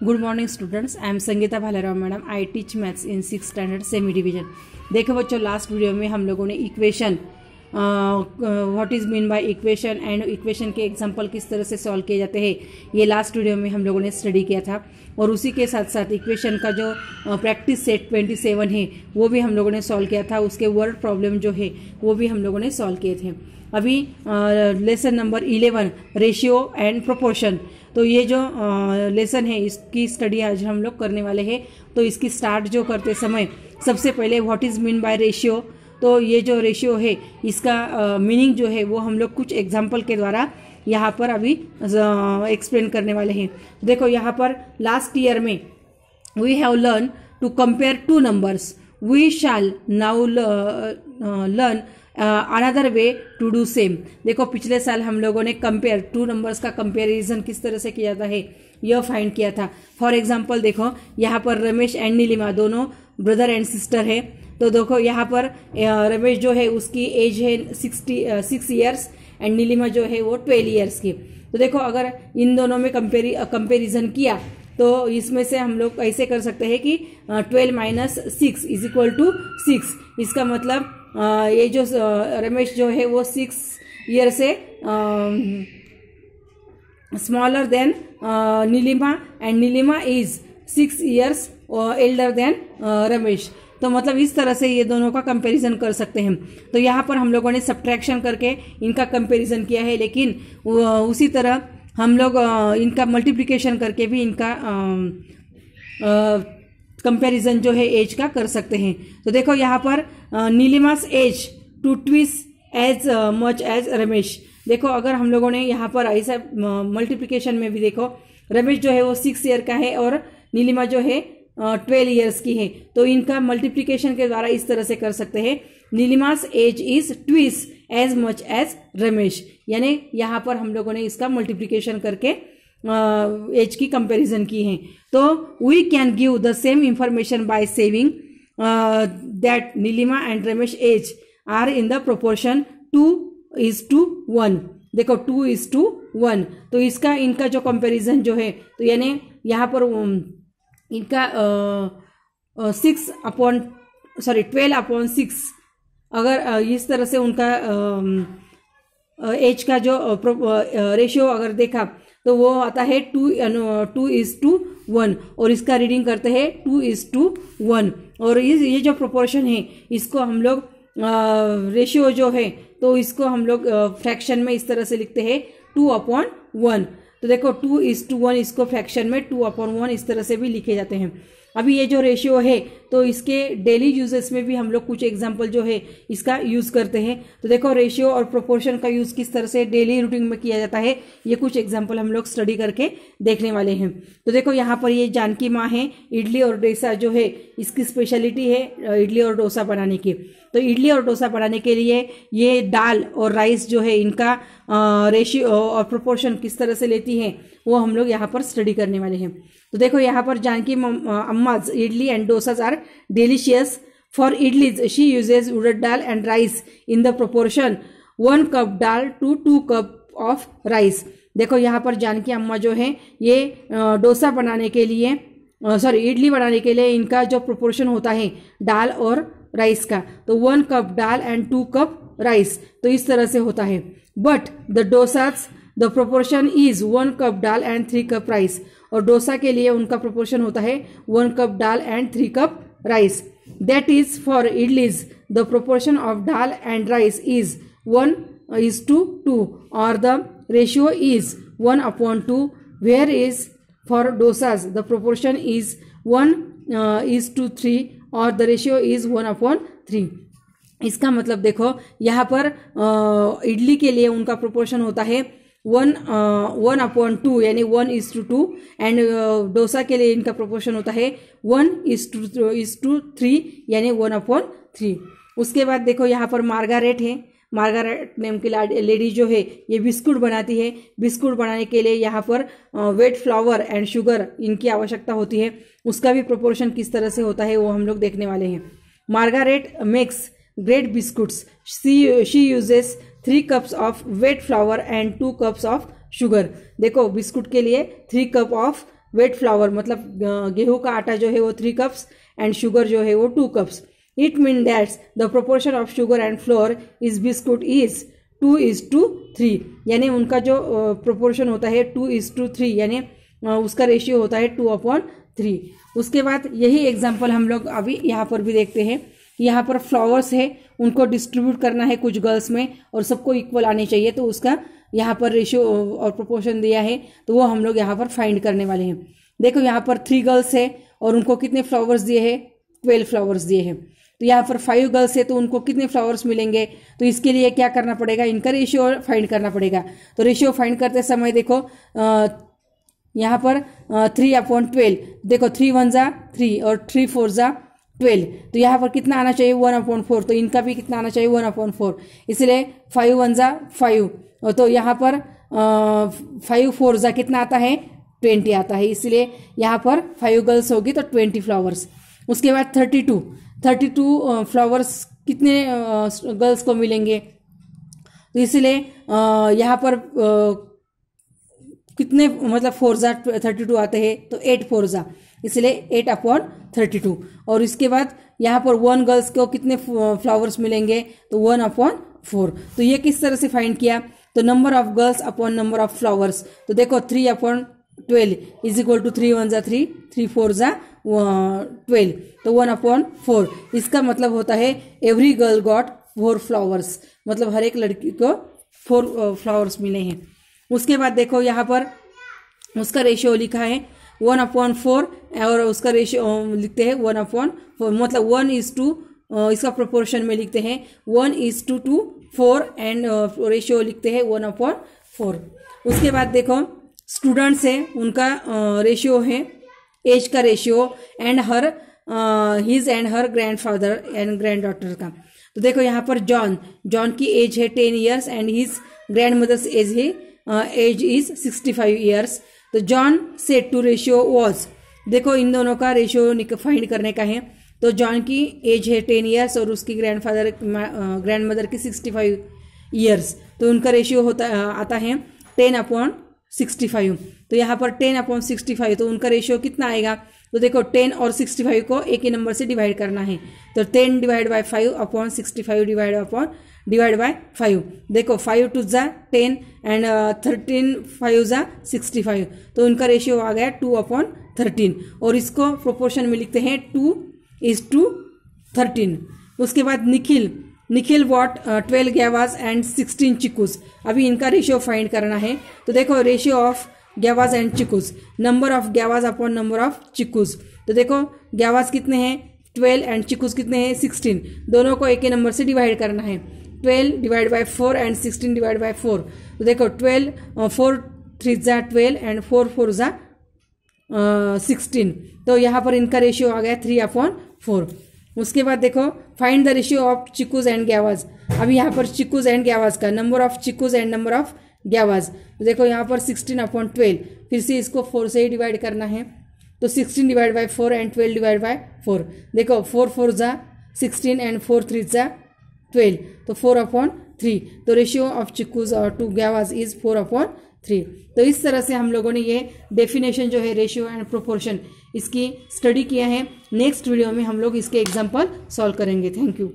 Good morning students, I am Sangeeta Bhalerao madam. I teach maths in 6th standard semi division. देखो बच्चों, last video में हम लोगों ने equation what is mean by equation and equation के example किस तरह से सॉल्व किए जाते हैं, ये लास्ट वीडियो में हम लोगों ने स्टडी किया था। और उसी के साथ साथ इक्वेशन का जो प्रैक्टिस सेट 27 है वो भी हम लोगों ने सॉल्व किया था। उसके वर्ड प्रॉब्लम जो है वो भी हम लोगों ने सॉल्व किए थे। अभी lesson number 11 ratio and proportion, तो ये जो लेसन है इसकी स्टडी आज हम लोग करने वाले हैं। तो इसकी स्टार्ट जो करते समय सबसे पहले what is mean by ratio, तो ये जो रेशियो है इसका मीनिंग जो है वो हम लोग कुछ एग्जाम्पल के द्वारा यहाँ पर अभी एक्सप्लेन करने वाले हैं। देखो यहाँ पर लास्ट ईयर में we have learn to compare two numbers, we shall now learn another way to do same. देखो पिछले साल हम लोगों ने कंपेयर टू नंबर्स का कंपेरिजन किस तरह से किया जाता है यह फाइंड किया था। फॉर एग्जांपल देखो यहाँ पर रमेश एंड नीलिमा दोनों ब्रदर एंड सिस्टर है। तो देखो यहाँ पर रमेश जो है उसकी एज है 6 ईयर्स एंड नीलिमा जो है वो 12 ईयर्स की। तो देखो अगर इन दोनों में कंपेरिजन किया तो इसमें से हम लोग ऐसे कर सकते हैं कि 12 - 6 इज इक्वल टू 6। इसका मतलब ये जो रमेश जो है वो 6 ईयर से smaller than Neelima and Neelima is 6 years elder than Ramesh. तो मतलब इस तरह से ये दोनों का कंपैरिजन कर सकते हैं। तो यहाँ पर हम लोगों ने सब्ट्रैक्शन करके इनका कंपैरिजन किया है, लेकिन उसी तरह हम लोग इनका मल्टीप्लिकेशन करके भी इनका कंपैरिजन जो है एज का कर सकते हैं। तो देखो यहाँ पर Nilima's age to twice as much as Ramesh. देखो अगर हम लोगों ने यहाँ पर ऐसा मल्टीप्लिकेशन में भी देखो रमेश जो है वो 6 ईयर का है और नीलिमा जो है 12 ईयर्स की है। तो इनका मल्टीप्लिकेशन के द्वारा इस तरह से कर सकते हैं, Nilima's age is twice as much as Ramesh. यानी यहाँ पर हम लोगों ने इसका मल्टीप्लिकेशन करके एज की कंपैरिजन की है। तो we can give the same information by saying that Neelima and Ramesh age are in the proportion 2:1। देखो 2:1। तो इसका इनका जो कंपैरिजन जो है, तो यानी यहाँ पर इनका 12/6 अगर इस तरह से उनका एज का जो रेशियो अगर देखा तो वो आता है 2:1 और इसका रीडिंग करते हैं 2:1। और ये जो प्रोपोर्शन है इसको हम लोग रेशियो जो है तो इसको हम लोग फ्रैक्शन में इस तरह से लिखते हैं 2/1। तो देखो 2:1 इसको फ्रैक्शन में 2/1 इस तरह से भी लिखे जाते हैं। अभी ये जो रेशियो है तो इसके डेली यूजेस में भी हम लोग कुछ एग्जांपल जो है इसका यूज करते हैं। तो देखो रेशियो और प्रोपोर्शन का यूज किस तरह से डेली रूटीन में किया जाता है ये कुछ एग्जांपल हम लोग स्टडी करके देखने वाले हैं। तो देखो यहाँ पर ये जानकी माँ है, इडली और डोसा जो है इसकी स्पेशलिटी है इडली और डोसा बनाने की। तो इडली और डोसा बनाने के लिए ये दाल और राइस जो है इनका रेशियो और प्रोपोर्शन किस तरह से लेती है वो हम लोग यहाँ पर स्टडी करने वाले हैं। तो देखो यहाँ पर Janaki Amma's idli and dosas are delicious. For idlis she uses urad dal and rice in the proportion 1 cup dal to 2 cup of rice. देखो यहाँ पर जानकी अम्मा जो है ये डोसा बनाने के लिए इडली बनाने के लिए इनका जो प्रोपोर्शन होता है दाल और राइस का, तो 1 cup dal and 2 cup rice, तो इस तरह से होता है। But the dosas the proportion is 1 cup dal and 3 cup rice. और डोसा के लिए उनका प्रोपोर्शन होता है 1 cup dal and 3 cup rice. That is for idlis the proportion of dal and rice is 1:2 और the ratio is 1/2। Where is for dosas the proportion is 1:3 और the ratio is 1/3। इसका मतलब देखो यहाँ पर इडली के लिए उनका प्रोपोर्शन होता है 1/2 यानी 1:2 एंड डोसा के लिए इनका प्रोपोर्शन होता है 1:3 यानी 1/3। उसके बाद देखो यहाँ पर मार्गारेट है, मार्गारेट नेम की लेडी जो है ये बिस्कुट बनाती है। बिस्कुट बनाने के लिए यहाँ पर वेट फ्लावर एंड शुगर इनकी आवश्यकता होती है, उसका भी प्रोपोर्शन किस तरह से होता है वो हम लोग देखने वाले हैं। Margaret makes great biscuits, she uses 3 cups of wheat flour and 2 cups of sugar. देखो बिस्कुट के लिए 3 cup ऑफ वेट फ्लावर मतलब गेहूं का आटा जो है वो 3 कप्स एंड शुगर जो है वो 2 cups. It mean that the proportion of sugar and floor is biscuit is 2:3. यानी उनका जो प्रोपोर्शन होता है 2:3, यानी उसका रेशियो होता है 2/3. उसके बाद यही एग्जाम्पल हम लोग अभी यहाँ पर भी देखते हैं. यहाँ पर फ्लावर्स है, उनको डिस्ट्रीब्यूट करना है कुछ गर्ल्स में और सबको इक्वल आने चाहिए, तो उसका यहाँ पर रेशियो और प्रोपोर्शन दिया है, तो वो हम लोग यहाँ पर फाइंड करने वाले हैं. देखो यहाँ पर 3 गर्ल्स है और उनको कितने फ्लावर्स दिए हैं, 12 फ्लावर्स दिए हैं. तो यहाँ पर 5 गर्ल्स है तो उनको कितने फ्लावर्स मिलेंगे, तो इसके लिए क्या करना पड़ेगा, इनका रेशियो फाइंड करना पड़ेगा. तो रेशियो फाइंड करते समय देखो यहाँ पर 3/12. देखो 3 1 जा 3 और 3 4 जा 12. तो यहाँ पर कितना आना चाहिए, 1/4. तो इनका भी कितना आना चाहिए, 1/4. इसलिए 5 1 जा 5. तो यहाँ पर 5 4 जा कितना आता है, 20 आता है. इसलिए यहाँ पर 5 गर्ल्स होगी तो 20 फ्लावर्स. उसके बाद 32 फ्लावर्स कितने गर्ल्स को मिलेंगे, तो इसलिए यहाँ पर कितने मतलब 4 जा 32 आते हैं, तो 8 4 जा, इसलिए 8/32. और इसके बाद यहाँ पर 1 गर्ल्स को कितने फ्लावर्स मिलेंगे, तो 1/4. तो ये किस तरह से फाइंड किया, तो number of girls upon number of flowers. तो देखो 3/12 इज इक्वल टू 3 1 जा 3 3 4 जा 12. तो 1/4. इसका मतलब होता है एवरी गर्ल गॉट 4 फ्लावर्स, मतलब हर एक लड़की को 4 फ्लावर्स मिले हैं. उसके बाद देखो यहाँ पर उसका रेशियो लिखा है 1/4 और उसका रेशियो लिखते हैं 1/4, मतलब 1:2. इसका प्रोपोर्शन में लिखते हैं 1:4 एंड रेशियो लिखते हैं 1/4. उसके बाद देखो स्टूडेंट्स है, उनका रेशियो है एज का ratio and her his and her grandfather and grand daughter का. तो देखो यहाँ पर जॉन की एज है 10 years and his grandmother's age is 65 years. तो जॉन से टू रेशियो वॉज, देखो इन दोनों का रेशियो फाइंड करने का है. तो जॉन की एज है 10 ईयर्स और उसकी ग्रैंड मदर की 65 ईयर्स. तो उनका रेशियो आता है 10/65. तो यहाँ पर 10/65, तो उनका रेशियो कितना आएगा, तो देखो 10 और 65 को एक ही नंबर से डिवाइड करना है. तो 10 / 5/65 डिवाइड बाय 5. देखो 5 2 जा 10 एंड 13 5 जा 65. तो उनका रेशियो आ गया 2/13 और इसको प्रोपोर्शन में लिखते हैं 2:13. उसके बाद निखिल वॉट 12 ग्यावाज एंड 16 चिकूज. अभी इनका रेशियो फाइंड करना है. तो देखो ratio of guavas and chikoos, number of guavas upon number of chikoos. तो देखो ग्यावाज कितने हैं 12 एंड चिकूज कितने हैं 16. दोनों को एक ही नंबर से डिवाइड करना है. 12 divide by 4 and 16 divide by 4. तो देखो 12 4 3 जा 12 एंड 4 4 जा 16. तो यहाँ पर इनका रेशियो आ गया 3/4. उसके बाद देखो find the ratio of chikoos and guavas. अभी यहाँ पर चिकूज एंड ग्यावाज का number of chikoos and number of guavas. तो देखो यहाँ पर 16/12, फिर से इसको 4 से ही डिवाइड करना है. तो 16 divide by 4 and 12 divide by 4. देखो 4 4 जा 16 एंड 4 3 जा 12. तो 4/3. तो रेशियो ऑफ चिकूज और टू ग्यावाज इज 4/3. तो इस तरह से हम लोगों ने ये डेफिनेशन जो है रेशियो एंड प्रोपोर्शन इसकी स्टडी किया है. नेक्स्ट वीडियो में हम लोग इसके एग्जाम्पल सॉल्व करेंगे. Thank you.